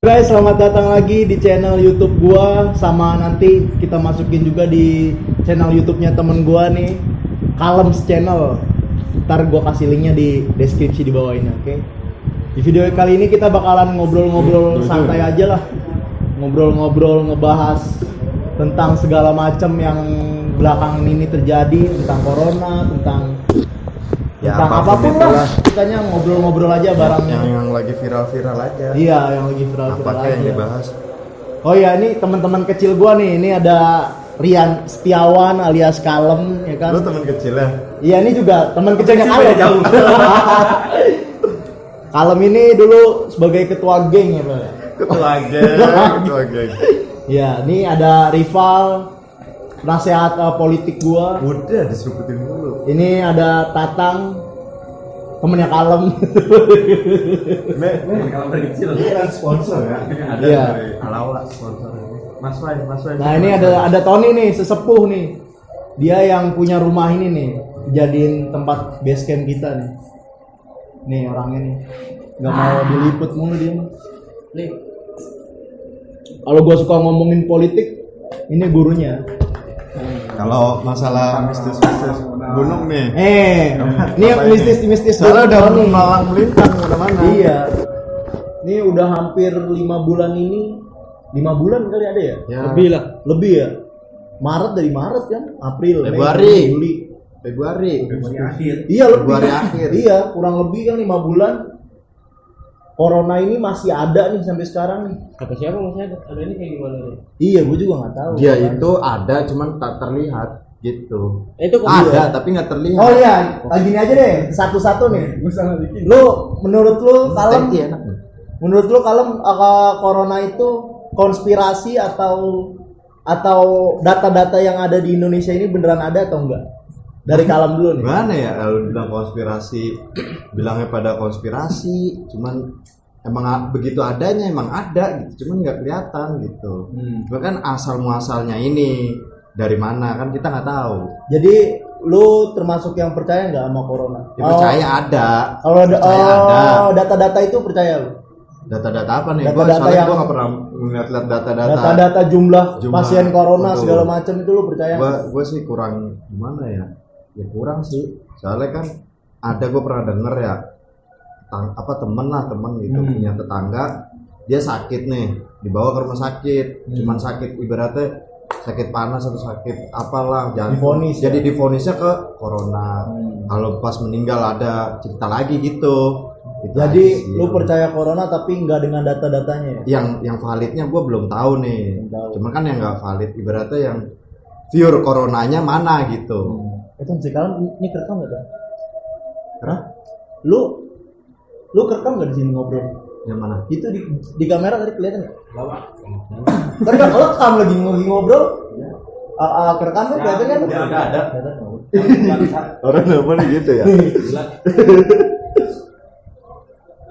Guys, selamat datang lagi di channel YouTube gua, sama nanti kita masukin juga di channel YouTube-nya temen gua nih, Kalems Channel. Ntar gua kasih linknya di deskripsi di bawah ini, oke? Di video kali ini kita bakalan ngobrol-ngobrol santai aja lah, ngobrol-ngobrol ngebahas tentang segala macam yang belakangan ini terjadi, tentang corona, tentang apapun lah. Kitanya ngobrol-ngobrol aja bareng yang lagi viral-viral aja. Iya, yang lagi viral-viral aja. Yang dibahas. Oh iya, ini teman-teman kecil gua nih. Ini ada Rian Setiawan alias Kalem, ya kan? Lu teman kecil ya? Iya, ini juga teman kecilnya Kalem. Jauh. Kalem ini dulu sebagai ketua geng ya, Pak. Ketua geng. Iya, ini ada rival nasihat politik gua. Udah disebutin dulu. Ini ada Tatang, temennya Kalem. Kalau kecil ini kan sponsor ya. Ada Iya. dari Alawa sponsor. Mas Wai. Nah, ini ada Tony nih, sesepuh nih. Dia yang punya rumah ini nih, jadiin tempat base camp kita nih. Nih orangnya nih. Gak mau diliput mulu dia mah. Nih. Kalau gua suka ngomongin politik, ini gurunya. Kalau masalah mistis gunung nih. Ini yang mistis. Soalnya udah malang melintang kemana-mana. Iya. Ini udah hampir 5 bulan ini. 5 bulan kali ada ya? Ya. Lebih ya. Dari Maret kan? April, Februari. Mei, Juli. Februari akhir. Iya, lebih. Februari akhir. Iya, kurang lebih kan 5 bulan. Corona ini masih ada nih sampai sekarang nih. Kata siapa masih ada? Ada ini kayak gimana nih? Iya, gue juga nggak tahu. Dia itu ada cuman tak terlihat gitu. Itu kok Ada tapi nggak terlihat. Oh iya, gini aja deh, satu-satu nih. Lu menurut lu Kalem? Enak. Menurut lu Kalem, corona itu konspirasi atau data-data yang ada di Indonesia ini beneran ada atau enggak? Dari Kalem dulu nih. Gimana ya kalau bilang konspirasi, bilangnya pada konspirasi, cuman emang begitu adanya emang ada gitu, cuman nggak kelihatan gitu. Bahkan asal muasalnya ini dari mana kan kita nggak tahu. Jadi lu termasuk yang percaya nggak sama corona? Ya, percaya ada. Kalau ada. Data-data itu percaya lu? Data-data apa nih? Data-data yang gua nggak pernah ngeliat data-data. Data-data jumlah pasien corona betul. segala macam itu lu percaya? Gua sih kurang gimana ya? Ya kurang sih. Soalnya kan ada gue pernah denger ya temen gitu punya tetangga dia sakit nih dibawa ke rumah sakit cuman sakit ibaratnya sakit panas atau sakit apalah jantung jadi divonisnya ke corona kalau pas meninggal ada cerita lagi gitu. Jadi lu percaya corona tapi nggak dengan data-datanya ya? Yang validnya gue belum tahu nih. Cuman kan yang nggak valid ibaratnya yang pure coronanya mana gitu. Itu sekarang ini kerekam nggak kan? Karena lu kerekam nggak di sini ngobrol? yang mana? Itu di kamera tadi kelihatan nggak? Tadi kan rekam lagi ngobrol. Kerekam kan kelihatan kan? Nggak ada. Orang apa nih gitu ya?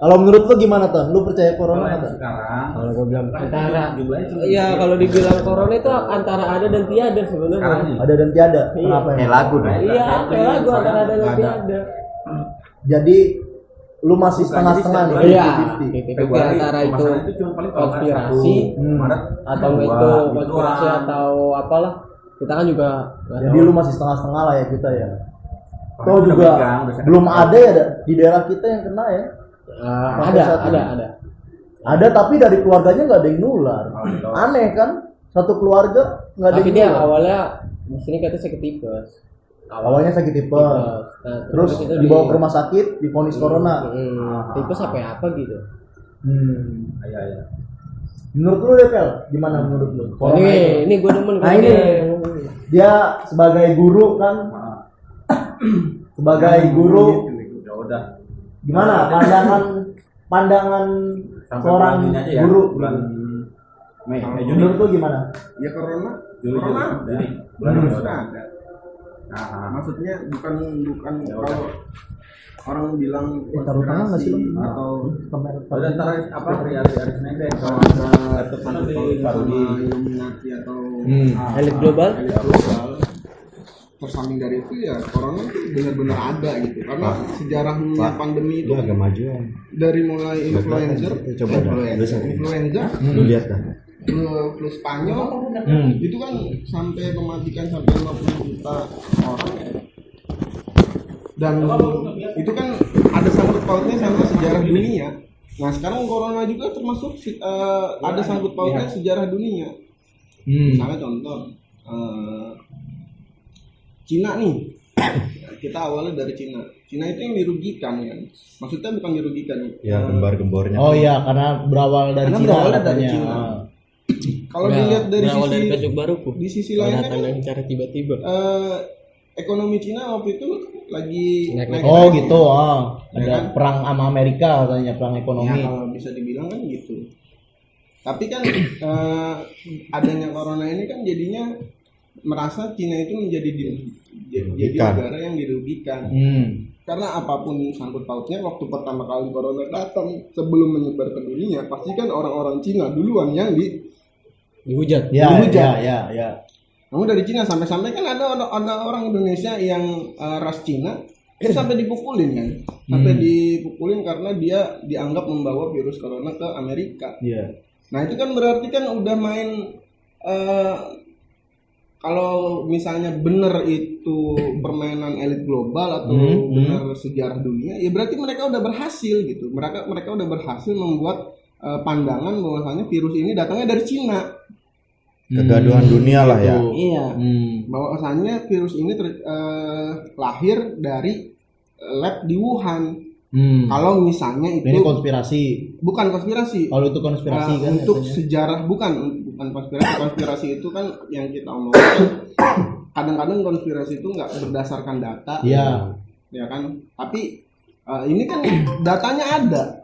Kalau menurut lu gimana tuh? Lu percaya corona nggak? sekarang? Kalau gue bilang antara, iya kalau dibilang corona itu antara ada dan tiada sebenarnya. Ada dan tiada. Kenapa ya? Lagu dong. Iya, kayak lagu antara ada dan tiada. Jadi lu masih setengah-setengah nih. Iya. 50-50. Antara itu konspirasi atau itu konspirasi atau apalah. Kita kan juga. Jadi lu masih setengah-setengah lah ya kita ya. Toh juga belum ada ya di daerah kita yang kena ya. Ada. Ada tapi dari keluarganya nggak ada yang nular. Aneh kan? Satu keluarga nggak ada yang nular. Tapi dia awalnya di sini katanya sakit tipes. Awalnya sakit tipes. Nah, terus itu dibawa ke rumah sakit, divonis corona. Tipes apa gitu? Iya. Menurut lu deh Pel, gimana menurut lu? Ini gue demen. Nah ini dia sebagai guru kan, sebagai guru. Gimana pandangan seorang guru? Mei, Menurut lu gimana? ya corona Juli. sudah ada. Nah, maksudnya bukan kalau orang bilang Taruh tangan nggak sih lu? atau Kamera. antara apa hari Senin deh kalau ada baru di Illuminati atau Elit global. tersamping dari itu ya corona itu benar-benar ada gitu karena sejarahnya pandemi itu Lu agak majuan. dari mulai influenza Coba dah. influenza Lu lihat dah. flu Spanyol itu kan sampai mematikan sampai 50 juta orang dan itu kan ada sangkut pautnya sama sejarah dunia. Nah sekarang corona juga termasuk ada sangkut pautnya sejarah dunia. Misalnya contoh Cina nih, kita awalnya dari Cina. Cina itu yang dirugikan kan, maksudnya bukan dirugikan. Ya gembar-gembornya. Oh iya, karena berawal dari Karena Cina. berawalnya dari katanya. Cina. Kalau dilihat dari berawal dari sisi pojok baru di sisi lainnya datang kan, dengan cara tiba-tiba. ekonomi Cina waktu itu lagi Naik-naik. Oh gitu, Ya ada kan? perang sama Amerika katanya, perang ya ekonomi. kalau bisa dibilang kan gitu. Tapi kan adanya corona ini kan jadinya merasa Cina itu menjadi jadi Dirugikan. negara yang dirugikan. Karena apapun sangkut pautnya waktu pertama kali corona datang sebelum menyebar ke dunia pasti kan orang-orang Cina duluan yang Dihujat. Ya, Dihujat. ya. Namun dari Cina sampai-sampai kan ada orang Indonesia yang ras Cina itu sampai dipukulin kan, sampai dipukulin karena dia dianggap membawa virus corona ke Amerika. Iya. Nah itu kan berarti kan udah main kalau misalnya bener itu permainan elit global atau bener sejarah dunia, ya berarti mereka udah berhasil gitu. Mereka udah berhasil membuat pandangan bahwasanya virus ini datangnya dari Cina. Kegaduhan dunia lah ya. Iya. Bahwasanya virus ini lahir dari lab di Wuhan. Kalau misalnya itu Ini konspirasi. bukan konspirasi. Kalau itu konspirasi kan untuk katanya. sejarah bukan konspirasi itu kan yang kita omongin. Kadang-kadang konspirasi itu nggak berdasarkan data. Iya. Ya kan? Tapi ini kan datanya ada.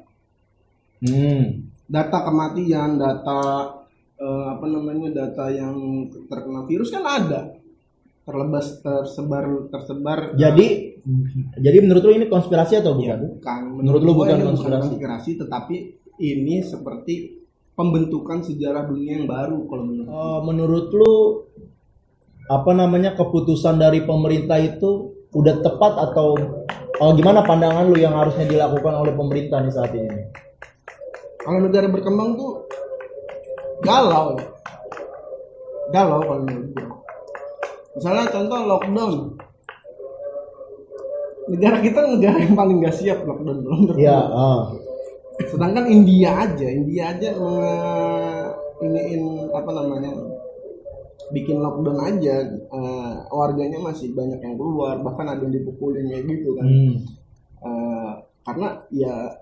Data kematian, data data yang terkena virus kan ada. Tersebar. Jadi menurut lu ini konspirasi atau bukan? Ya, bukan. Menurut lu gua bukan ini konspirasi? tetapi ini seperti pembentukan sejarah dunia yang baru kalau menurut. Menurut lu keputusan dari pemerintah itu udah tepat atau gimana pandangan lu yang harusnya dilakukan oleh pemerintah nih saat ini? Kalau negara berkembang tuh galau kalau menurut gue. Misalnya contoh lockdown, negara kita negara yang paling gak siap lockdown belum tentu. Iya. Sedangkan India aja bikin lockdown aja, warganya masih banyak yang keluar, bahkan ada yang dipukulin kayak gitu kan. Karena ya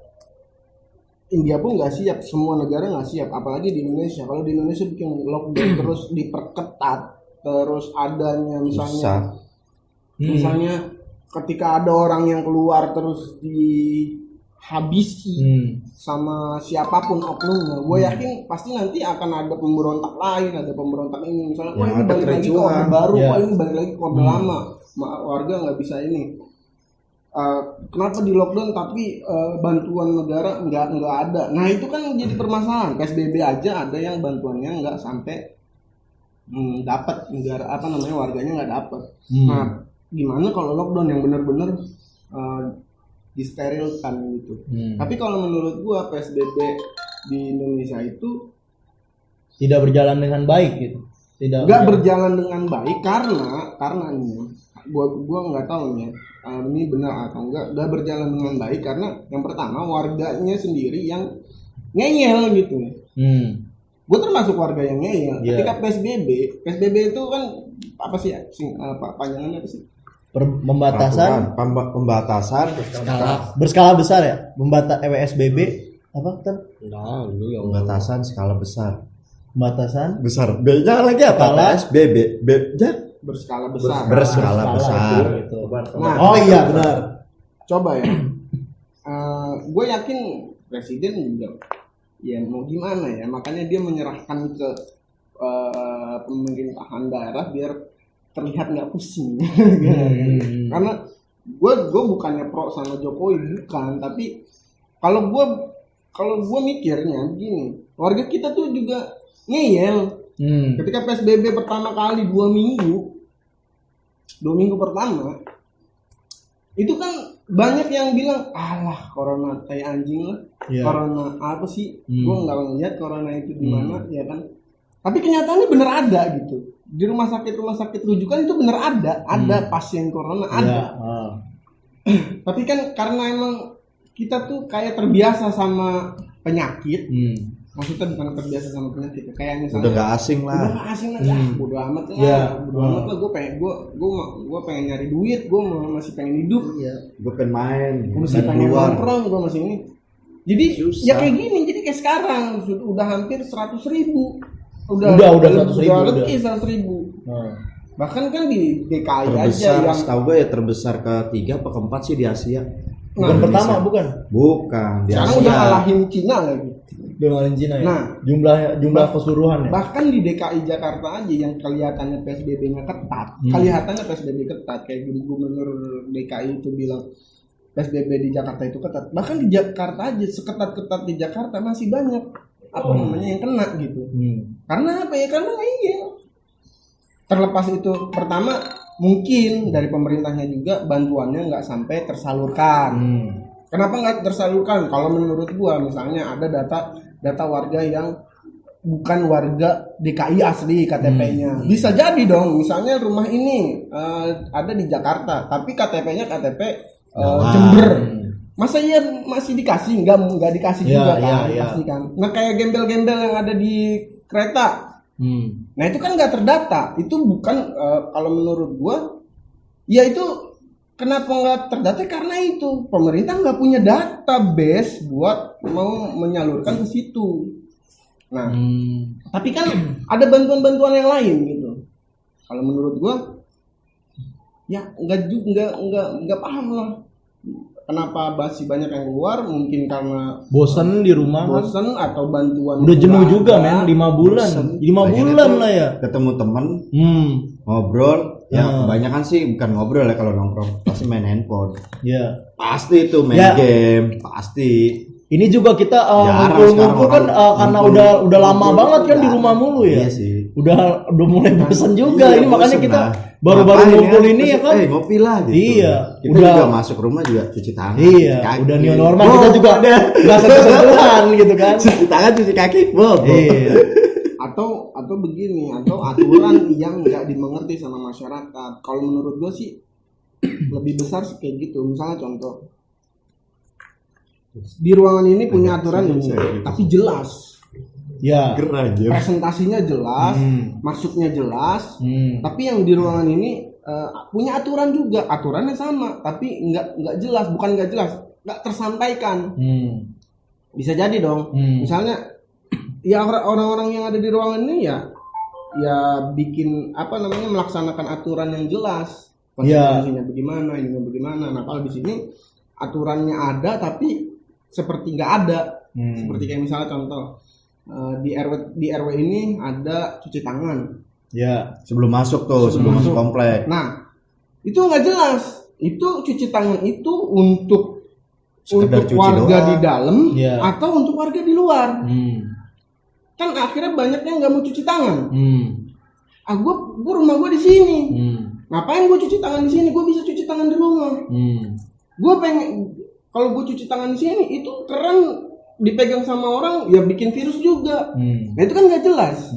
India pun nggak siap, semua negara nggak siap, apalagi di Indonesia. Kalau di Indonesia bikin lockdown terus diperketat, terus adanya misalnya ketika ada orang yang keluar terus dihabisi sama siapapun oknumnya, gue yakin pasti nanti akan ada pemberontak lain, ada pemberontak ini misalnya, wah ini balik lagi ke orde baru, wah ini balik lagi ke orde lama, warga nggak bisa ini. Kenapa di lockdown tapi bantuan negara nggak ada? Nah itu kan jadi permasalahan. PSBB aja ada yang bantuannya nggak sampai dapat negara warganya nggak dapat. Nah gimana kalau lockdown yang benar-benar disterilkan gitu? Tapi kalau menurut gua PSBB di Indonesia itu Tidak berjalan dengan baik gitu. nggak berjalan dengan baik karena ini gua nggak tahu nih ini benar atau enggak berjalan dengan baik karena yang pertama warganya sendiri yang ngeyel gitu. Gue termasuk warga yang ngeyel. Ketika PSBB itu kan apa sih panjangannya apa sih? Pembatasan berskala besar ya. PSBB apa kan? Pembatasan skala besar. Pembatasan Besar. B-nya lagi apa? Skala. PSBB. B-nya Berskala besar. berskala besar. Gitu. Nah, Oh iya benar. coba ya. Gue yakin presiden juga ya mau gimana ya, makanya dia menyerahkan ke pemerintahan daerah biar terlihat nggak pusing. Karena gue bukannya pro sama Jokowi, bukan, tapi kalau gue mikirnya begini, warga kita tuh juga ngeyel. Ketika PSBB pertama kali 2 minggu 2 minggu pertama itu kan banyak yang bilang alah corona tai anjing lah, corona apa sih, gue nggak ngeliat corona itu di mana, ya kan. Tapi kenyataannya bener ada gitu, di rumah sakit rujukan itu bener ada pasien corona ada. Tapi kan karena emang kita tuh kayak terbiasa sama penyakit, maksudnya bukan terbiasa sama penyakit, kayak misalnya udah gak asing lah, bodo amat lah, gue pengen nyari duit, gue masih pengen hidup, gue pengen main, gue masih pengen nongkrong, gue masih ini. Jadi susah. Ya kayak gini, jadi kayak sekarang udah hampir 100.000, udah lebih 100.000. Bahkan kan di DKI terbesar, aja yang setahu gue ya terbesar ketiga apa keempat sih di Asia. Bukan pertama, bukan di sekarang Asia. udah ngalahin Cina lagi. Udah ngalahin Cina ya. Nah, jumlah keseluruhan ya. Bahkan di DKI Jakarta aja yang kelihatannya PSBB-nya ketat, kayak gubernur DKI itu bilang PSBB di Jakarta itu ketat. Bahkan di Jakarta aja seketat-ketat di Jakarta masih banyak yang kena gitu. Karena apa ya? Karena iya. Terlepas itu, pertama mungkin dari pemerintahnya juga bantuannya nggak sampai tersalurkan. Kenapa nggak tersalurkan? Kalau menurut gua misalnya ada data warga yang bukan warga DKI asli KTP-nya. Bisa jadi dong, misalnya rumah ini ada di Jakarta, tapi KTP-nya KTP Jember. Masa iya masih dikasih? Nggak dikasih juga kan? Pasti kan. Nah kayak gembel-gembel yang ada di kereta. Nah itu kan nggak terdata. Itu bukan kalau menurut gua, ya itu kenapa nggak terdata? Karena itu pemerintah nggak punya database buat mau menyalurkan ke situ. Nah, tapi kan ada bantuan-bantuan yang lain gitu. Kalau menurut gua, ya nggak paham lah. Kenapa masih banyak yang keluar? Mungkin karena bosan di rumah, atau bantuan. Udah jenuh juga men, 5 bulan. 5 bulan lah ya. Ketemu temen, ngobrol. Ya kebanyakan sih bukan ngobrol ya kalau nongkrong, pasti main handphone. Iya. Pasti itu main game, pasti. Ini juga kita ngumpul-ngumpul kan karena udah lama banget kan di rumah mulu ya. Iya sih. Udah mulai bosan juga. Ini makanya kita baru-baru ngumpul ini ya kan. Ngopi lah gitu. Iya. Kita juga masuk rumah juga cuci tangan. Iya. Kaki. Udah new normal, kita juga nggak sentuhan gitu kan. Cuci tangan, cuci kaki. Iya. Atau begini, atau aturan yang nggak dimengerti sama masyarakat. Kalau menurut gue sih lebih besar sih kayak gitu. Misalnya contoh, di ruangan ini punya aturan ini, tapi jelas. Ya. Presentasinya jelas, masuknya jelas. Tapi yang di ruangan ini punya aturan juga, aturannya sama, tapi nggak jelas, bukan nggak jelas, nggak tersampaikan. Bisa jadi dong. Misalnya, ya orang-orang yang ada di ruangan ini ya bikin melaksanakan aturan yang jelas. Konsekuensinya bagaimana, ini bagaimana. Nah kalau di sini aturannya ada, tapi seperti nggak ada. Seperti kayak misalnya contoh. Di RW ini ada cuci tangan. Ya, sebelum masuk masuk komplek. Nah, itu nggak jelas. Itu cuci tangan itu untuk warga doang di dalam atau untuk warga di luar. Kan akhirnya banyak yang nggak mau cuci tangan. Gue rumah gue di sini. Ngapain gue cuci tangan di sini? Gue bisa cuci tangan di rumah. Gue pengen kalau gue cuci tangan di sini itu keren. Dipegang sama orang ya bikin virus juga. Nah itu kan nggak jelas.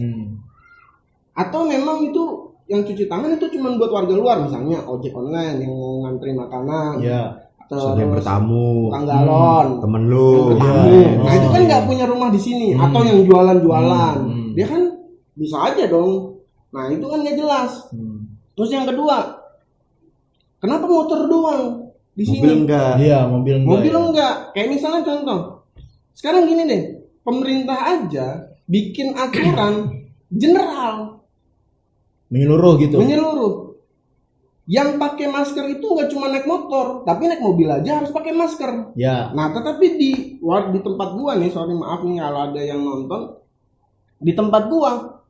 Atau memang itu yang cuci tangan itu cuma buat warga luar, misalnya ojek online yang mau ngantri makanan, atau yang bertamu, tanggalon, temen lu. Nah itu kan nggak punya rumah di sini, atau yang jualan-jualan, dia kan bisa aja dong. Nah itu kan nggak jelas. Terus yang kedua, kenapa motor doang di sini? Mobil enggak? Iya, mobil enggak. Kayak misalnya contoh. Sekarang gini deh, pemerintah aja bikin aturan general, menyeluruh gitu. Yang pakai masker itu nggak cuma naik motor, tapi naik mobil aja harus pakai masker. Ya. Nah, tetapi di tempat gua nih, sorry maaf nih kalau ada yang nonton, di tempat gua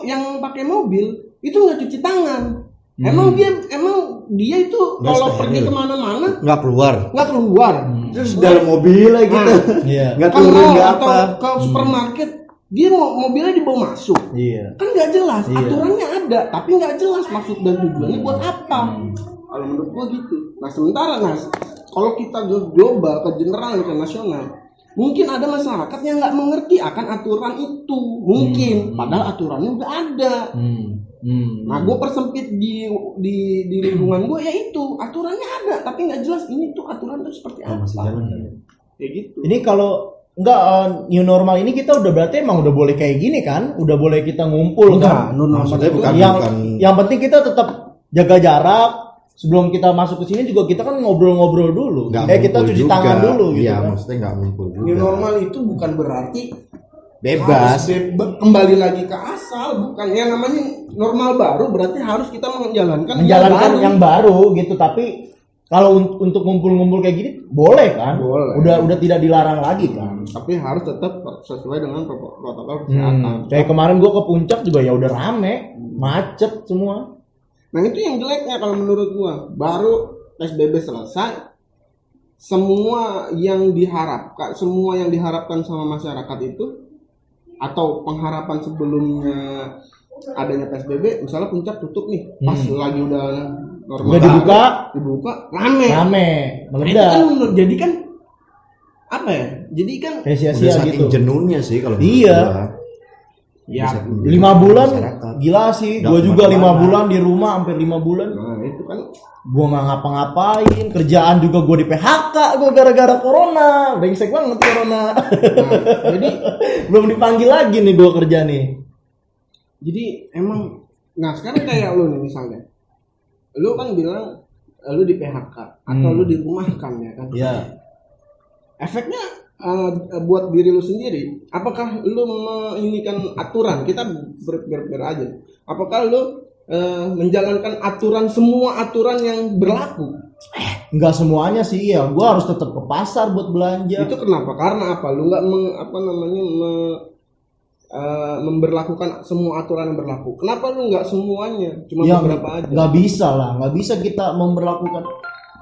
yang pakai mobil itu nggak cuci tangan. Emang dia itu kalau pergi kemana-mana nggak keluar. Terus dalam mobil lah gitu. Iya. Nggak turun nggak apa. Ke supermarket dia mobilnya dibawa masuk. Iya. Kan nggak jelas, Iya. aturannya ada, tapi nggak jelas maksud dan tujuannya buat apa. Kalau menurut gua gitu. Nah sementara kalau kita global ke general ke nasional, mungkin ada masyarakat yang nggak mengerti akan aturan itu, mungkin. Padahal aturannya udah ada. Nah gue persempit di lingkungan gue ya itu aturannya ada, tapi nggak jelas ini tuh aturan itu seperti apa. Masih jalan ya? Kayak gitu. Ini kalau enggak new normal ini kita udah berarti emang udah boleh kayak gini kan? Udah boleh kita ngumpul kan? Maksudnya bukan Yang penting kita tetap jaga jarak. Sebelum kita masuk ke sini juga kita kan ngobrol-ngobrol dulu. Kita cuci tangan dulu gitu. Iya, kan? maksudnya nggak ngumpul juga. New normal itu bukan berarti Bebas. kembali lagi ke asal, bukan. Yang namanya normal baru berarti harus kita menjalankan yang baru gitu. Tapi kalau untuk ngumpul-ngumpul kayak gini boleh kan? Boleh. Udah tidak dilarang lagi kan? Tapi harus tetap sesuai dengan protokol kesehatan. Kayak kemarin gua ke puncak juga ya udah rame, macet semua. Nah itu yang jeleknya kalau menurut gua. Baru PSBB selesai, semua yang diharapkan sama masyarakat itu, atau pengharapan sebelumnya adanya PSBB, misalnya puncak tutup nih, pas lagi udah normal, Udah dibuka rame, meledak. itu kan jadi kan apa ya? Jadi kan Kayak Udah sia-sia saking gitu. jenuhnya sih kalau Iya. menurut gua. ya 5 bulan Masyarakat. gila sih. Nggak Gua juga 5 kemana-mana. bulan di rumah, hampir 5 bulan. nah itu kan Gua nggak ngapa-ngapain, kerjaan juga gua di PHK gua gara-gara corona. Brengsek banget corona. jadi Belum dipanggil lagi nih gua kerja nih. jadi emang nah sekarang kayak lu nih misalnya, lu kan bilang lu di PHK atau lu dirumahkan ya kan. Iya. Efeknya buat diri lu sendiri, apakah lu menginginkan aturan? Kita ber aja. Apakah lu menjalankan semua aturan yang berlaku? Enggak semuanya sih ya. Gua harus tetap ke pasar buat belanja. Itu kenapa? Karena apa? Lu nggak memberlakukan semua aturan yang berlaku. Kenapa lu nggak semuanya? Cuma Ya, beberapa aja. nggak bisa lah, nggak bisa kita memberlakukan.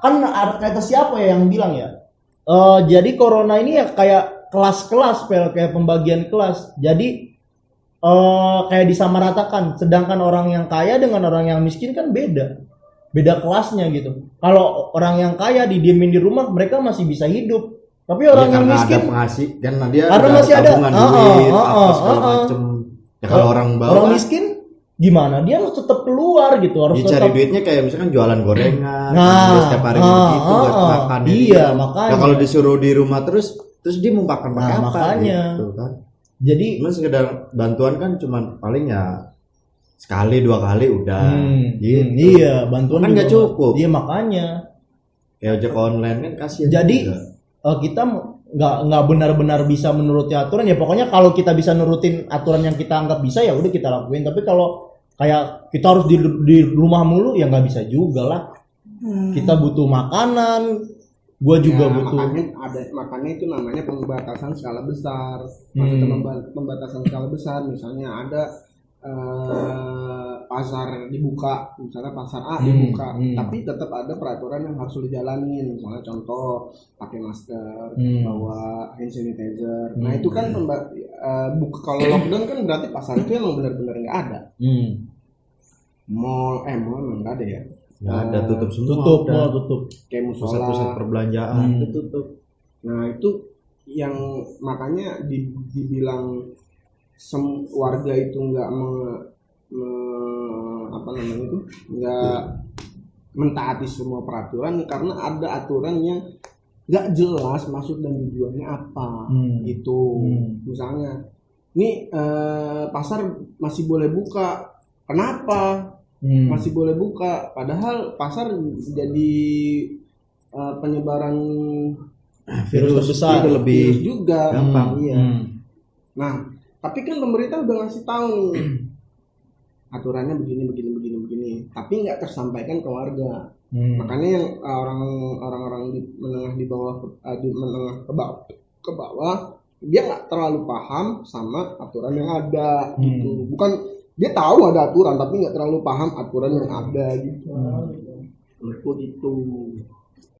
Kan ada kata siapa ya yang bilang ya? Jadi corona ini ya kayak kelas-kelas, kayak pembagian kelas. Jadi kayak disamaratakan. Sedangkan orang yang kaya dengan orang yang miskin kan beda kelasnya gitu. Kalau orang yang kaya didiemin di rumah, mereka masih bisa hidup. Tapi orang yang miskin ada penghasilan kan dia karena masih ada tabungan duit apa segala macem. Ya kalau orang bawah orang miskin gimana? Dia harus tetap keluar gitu, harus dia cari tetap duitnya kayak misalkan jualan gorengan, Nah, dia setiap hari begitu buat makan. iya, makanya. Nah, kalau disuruh di rumah terus dia mau makan pakai apa? makanya. Gitu, kan. Jadi Cuma sekedar bantuan kan cuman paling ya sekali 2 kali udah. Gitu. iya, bantuan Kan juga nggak cukup. Iya, makanya. Kayak ojek online kan kasihan. Jadi juga. kita nggak benar-benar bisa menuruti aturan ya. Pokoknya kalau kita bisa nurutin aturan yang kita anggap bisa ya udah kita lakuin. Tapi kalau kayak kita harus di rumah mulu ya nggak bisa juga lah. Kita butuh makanan. Gua juga butuh. Makanya itu namanya pembatasan skala besar. Maksudnya pembatasan skala besar, misalnya ada pasar dibuka, misalnya pasar A dibuka, tapi tetap ada peraturan yang harus dijalanin. Misalnya contoh pakai masker, bawa hand sanitizer. Nah itu kan kalau lockdown kan berarti pasar itu emang benar-benar nggak ada. Mall emang nggak ada ya. Nggak ada, tutup semua. Tutup. Kayak musola, Pusat-pusat perbelanjaan itu tutup. Nah itu yang makanya dibilang warga itu nggak nggak mentaati semua peraturan karena ada aturan yang nggak jelas maksud dan tujuannya apa gitu. Misalnya ini pasar masih boleh buka, kenapa masih boleh buka padahal pasar jadi penyebaran virus terbesar itu lebih virus juga gampang. Iya. Nah tapi kan pemerintah udah ngasih tahu aturannya begini, tapi nggak tersampaikan ke warga. Makanya yang orang-orang di menengah ke bawah dia nggak terlalu paham sama aturan yang ada gitu. Bukan dia tahu ada aturan tapi nggak terlalu paham aturan yang ada gitu. Menurutku gitu.